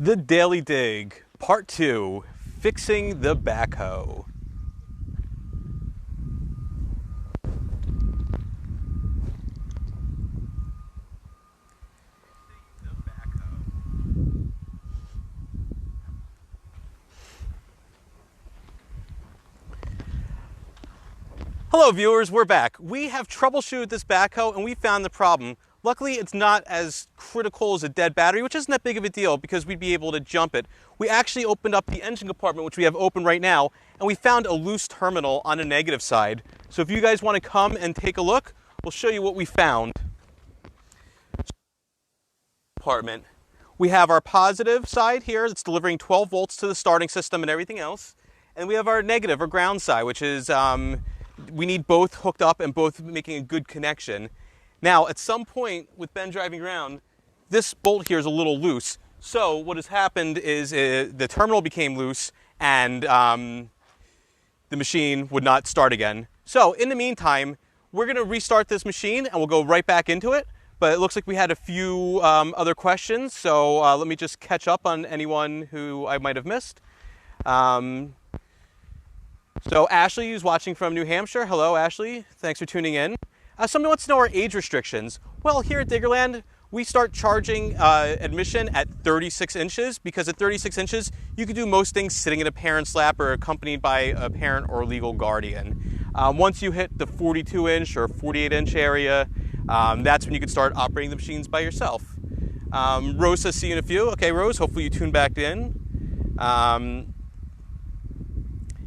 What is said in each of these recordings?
The Daily Dig, Part 2, Fixing the Backhoe. Hello viewers, we're back. We have troubleshooted this backhoe and we found the problem. Luckily, it's not as critical as a dead battery, which isn't that big of a deal because we'd be able to jump it. We actually opened up the engine compartment, which we have open right now, and we found a loose terminal on the negative side. So if you guys want to come and take a look, we'll show you what we found. Compartment. We have our positive side here that's delivering 12 volts to the starting system and everything else. And we have our negative or ground side, which is we need both hooked up and both making a good connection. Now, at some point with Ben driving around, this bolt here is a little loose. So what has happened is the terminal became loose and the machine would not start again. So in the meantime, we're going to restart this machine and we'll go right back into it. But it looks like we had a few other questions. So let me just catch up on anyone who I might have missed. So Ashley is watching from New Hampshire. Hello, Ashley. Thanks for tuning in. Somebody wants to know our age restrictions. Well, here at Diggerland, we start charging admission at 36 inches because at 36 inches, you can do most things sitting in a parent's lap or accompanied by a parent or legal guardian. Once you hit the 42-inch or 48-inch area, that's when you can start operating the machines by yourself. Rose says, see you in a few. Okay, Rose, hopefully you tune back in.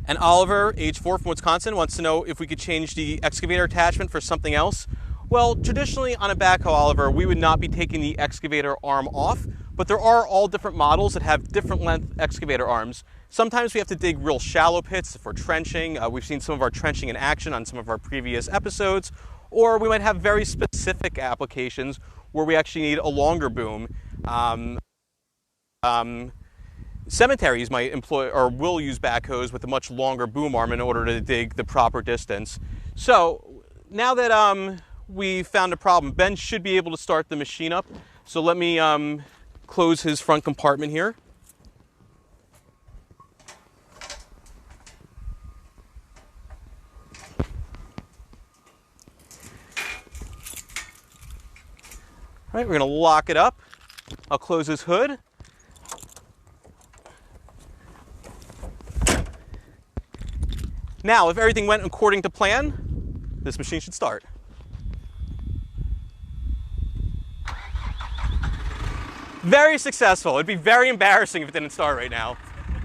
And Oliver, age 4 from Wisconsin, wants to know if we could change the excavator attachment for something else. Well, traditionally on a backhoe, Oliver, we would not be taking the excavator arm off, but there are all different models that have different length excavator arms. Sometimes we have to dig real shallow pits for trenching. We've seen some of our trenching in action on some of our previous episodes, or we might have very specific applications where we actually need a longer boom. Cemeteries might employ or will use backhoes with a much longer boom arm in order to dig the proper distance. So now that we found a problem, Ben should be able to start the machine up. So let me close his front compartment here. All right, we're going to lock it up. I'll close his hood. Now, if everything went according to plan, this machine should start. Very successful. It'd be very embarrassing if it didn't start right now.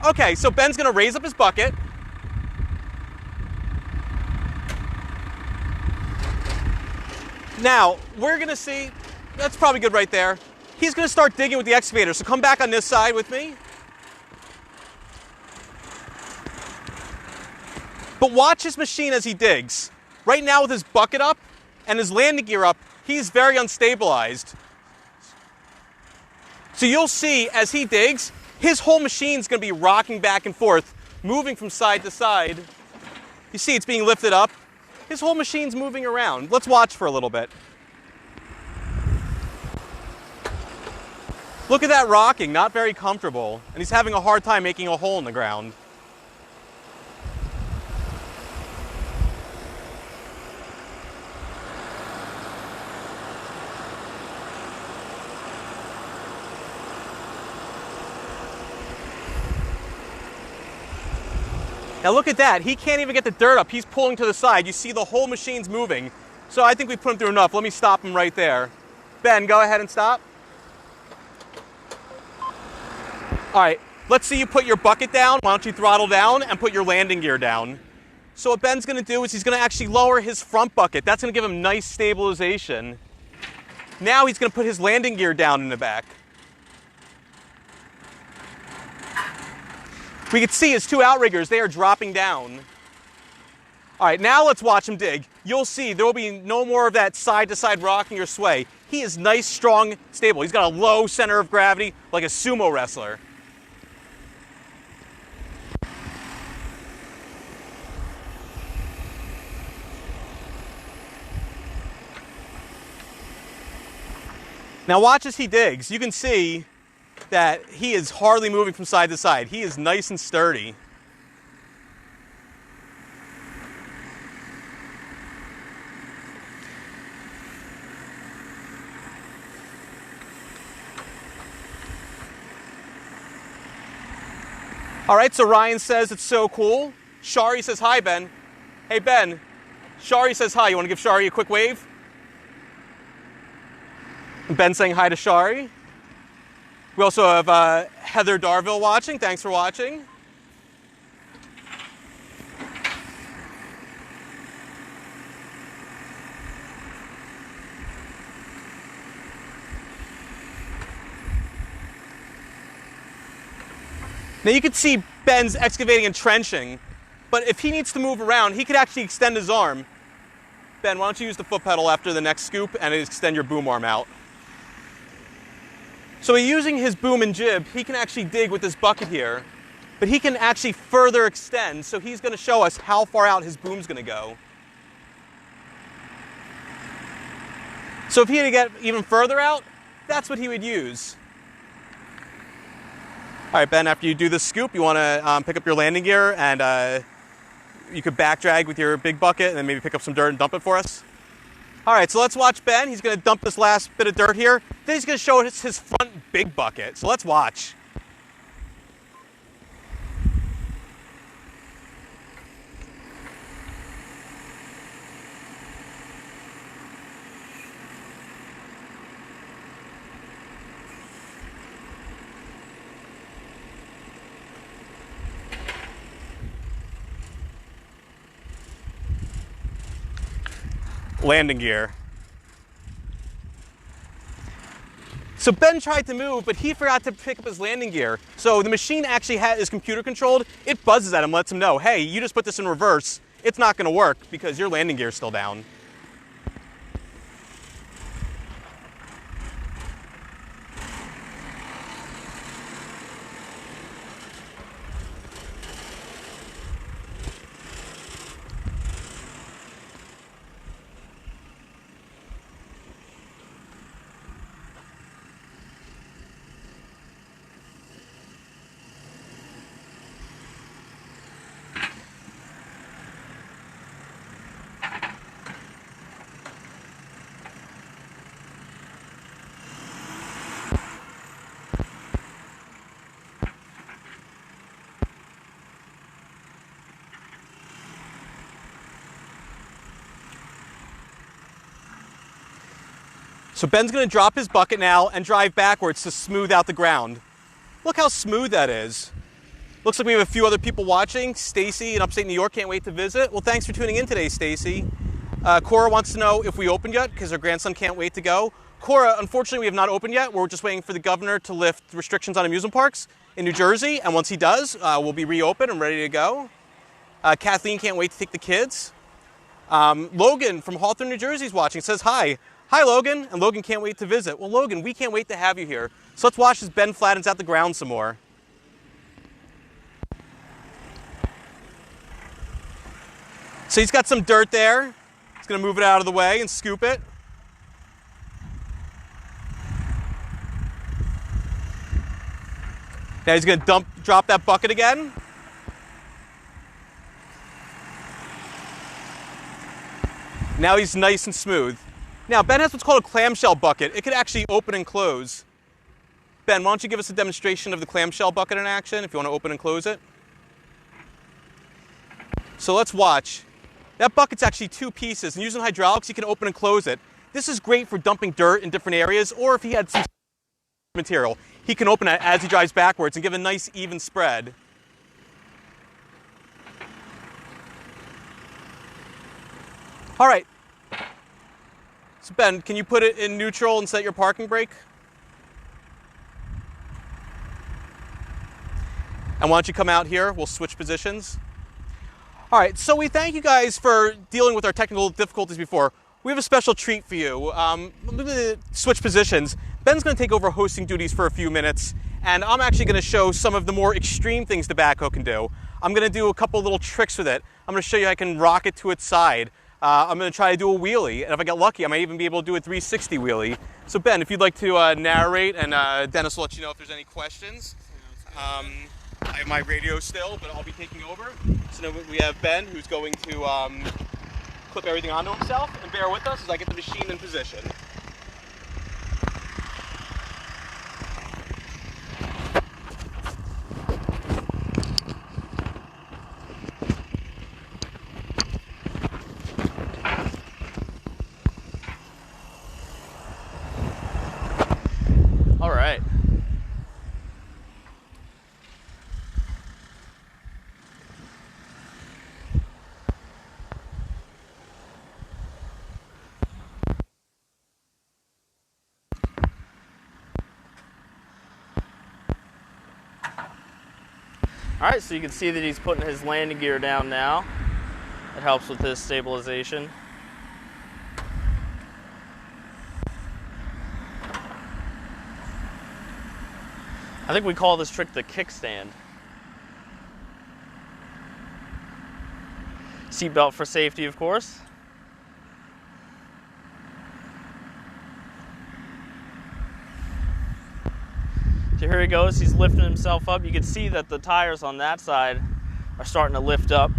Okay, so Ben's going to raise up his bucket. Now, we're going to see, that's probably good right there. He's going to start digging with the excavator, so come back on this side with me. But watch his machine as he digs. Right now with his bucket up and his landing gear up, he's very unstabilized. So you'll see as he digs, his whole machine's going to be rocking back and forth, moving from side to side. You see it's being lifted up. His whole machine's moving around. Let's watch for a little bit. Look at that rocking, not very comfortable. And he's having a hard time making a hole in the ground. Now look at that, he can't even get the dirt up. He's pulling to the side. You see the whole machine's moving. So I think we put him through enough. Let me stop him right there. Ben, go ahead and stop. All right, let's see you put your bucket down. Why don't you throttle down and put your landing gear down. So what Ben's gonna do is he's gonna actually lower his front bucket. That's gonna give him nice stabilization. Now he's gonna put his landing gear down in the back. We can see his two outriggers, they are dropping down. All right, now let's watch him dig. You'll see there will be no more of that side-to-side rocking or sway. He is nice, strong, stable. He's got a low center of gravity like a sumo wrestler. Now watch as he digs. You can see that he is hardly moving from side to side. He is nice and sturdy. All right, so Ryan says it's so cool. Shari says hi, Ben. Hey, Ben. Shari says hi. You want to give Shari a quick wave? And Ben saying hi to Shari. We also have Heather Darville watching. Thanks for watching. Now you can see Ben's excavating and trenching, but if he needs to move around, he could actually extend his arm. Ben, why don't you use the foot pedal after the next scoop and extend your boom arm out. So using his boom and jib, he can actually dig with this bucket here, but he can actually further extend, so he's going to show us how far out his boom's going to go. So if he had to get even further out, that's what he would use. All right, Ben, after you do the scoop, you want to pick up your landing gear and you could back drag with your big bucket and then maybe pick up some dirt and dump it for us. All right, so let's watch Ben. He's going to dump this last bit of dirt here. Then he's going to show us his front big bucket. So let's watch. Landing gear. So Ben tried to move, but he forgot to pick up his landing gear. So the machine actually is computer controlled. It buzzes at him, lets him know, hey, you just put this in reverse. It's not going to work because your landing gear is still down. So Ben's going to drop his bucket now and drive backwards to smooth out the ground. Look how smooth that is. Looks like we have a few other people watching. Stacy in upstate New York can't wait to visit. Well, thanks for tuning in today, Stacy. Cora wants to know if we opened yet because her grandson can't wait to go. Cora, unfortunately, we have not opened yet. We're just waiting for the governor to lift restrictions on amusement parks in New Jersey. And once he does, we'll be reopened and ready to go. Kathleen can't wait to take the kids. Logan from Hawthorne, New Jersey is watching. Says hi. Hi, Logan. And Logan can't wait to visit. Well, Logan, we can't wait to have you here. So let's watch as Ben flattens out the ground some more. So he's got some dirt there. He's going to move it out of the way and scoop it. Now he's going to drop that bucket again. Now he's nice and smooth. Now, Ben has what's called a clamshell bucket. It could actually open and close. Ben, why don't you give us a demonstration of the clamshell bucket in action if you want to open and close it? So let's watch. That bucket's actually two pieces, and using hydraulics, you can open and close it. This is great for dumping dirt in different areas, or if he had some material, he can open it as he drives backwards and give a nice even spread. All right. So Ben, can you put it in neutral and set your parking brake? And why don't you come out here? We'll switch positions. All right, so we thank you guys for dealing with our technical difficulties before. We have a special treat for you. Switch positions. Ben's going to take over hosting duties for a few minutes, and I'm actually going to show some of the more extreme things the backhoe can do. I'm going to do a couple little tricks with it. I'm going to show you how I can rock it to its side. I'm going to try to do a wheelie, and if I get lucky, I might even be able to do a 360 wheelie. So Ben, if you'd like to narrate, and Dennis will let you know if there's any questions. I have my radio still, but I'll be taking over. So now we have Ben, who's going to clip everything onto himself, and bear with us as I get the machine in position. All right. All right, so you can see that he's putting his landing gear down now. It helps with his stabilization. I think we call this trick the kickstand. Seatbelt for safety, of course. So here he goes, he's lifting himself up. You can see that the tires on that side are starting to lift up.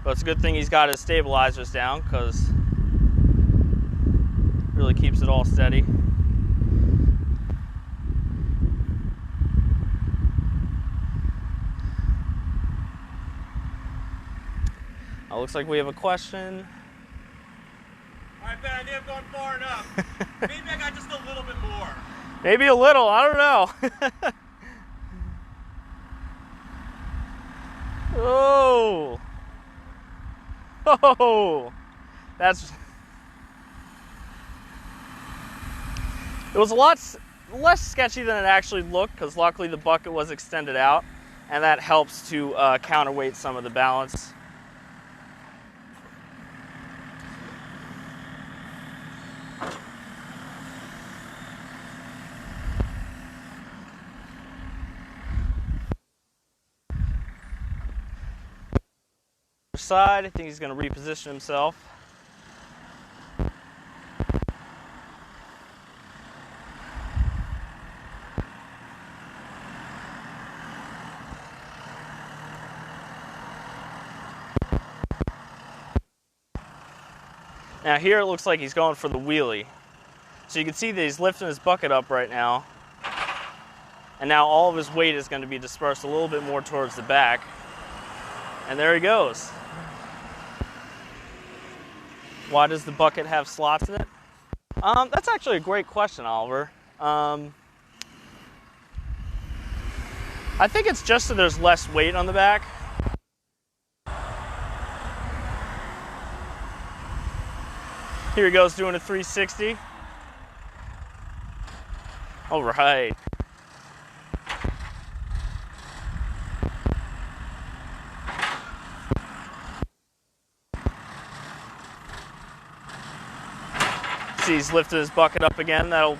But it's a good thing he's got his stabilizers down, because it really keeps it all steady. Looks like we have a question. All right, Ben, I think I've gone far enough. Maybe I got just a little bit more. Maybe a little, I don't know. Oh. Oh. That's... It was a lot less sketchy than it actually looked, because luckily the bucket was extended out, and that helps to counterweight some of the balance. Side, I think he's going to reposition himself. Now here it looks like he's going for the wheelie. So you can see that he's lifting his bucket up right now. And now all of his weight is going to be dispersed a little bit more towards the back. And there he goes. Why does the bucket have slots in it? That's actually a great question, Oliver. I think it's just so there's less weight on the back. Here he goes doing a 360. All right. See, he's lifted his bucket up again. That'll...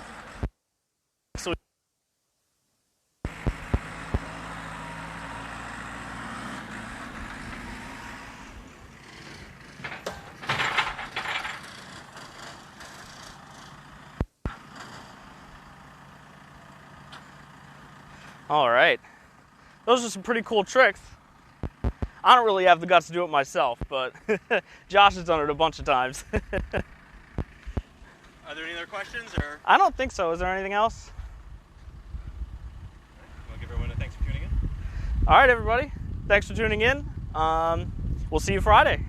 All right. Those are some pretty cool tricks. I don't really have the guts to do it myself, but Josh has done it a bunch of times. Are there any other questions? Or? I don't think so. Is there anything else? You want to give everyone a thanks for tuning in? All right, everybody. Thanks for tuning in. We'll see you Friday.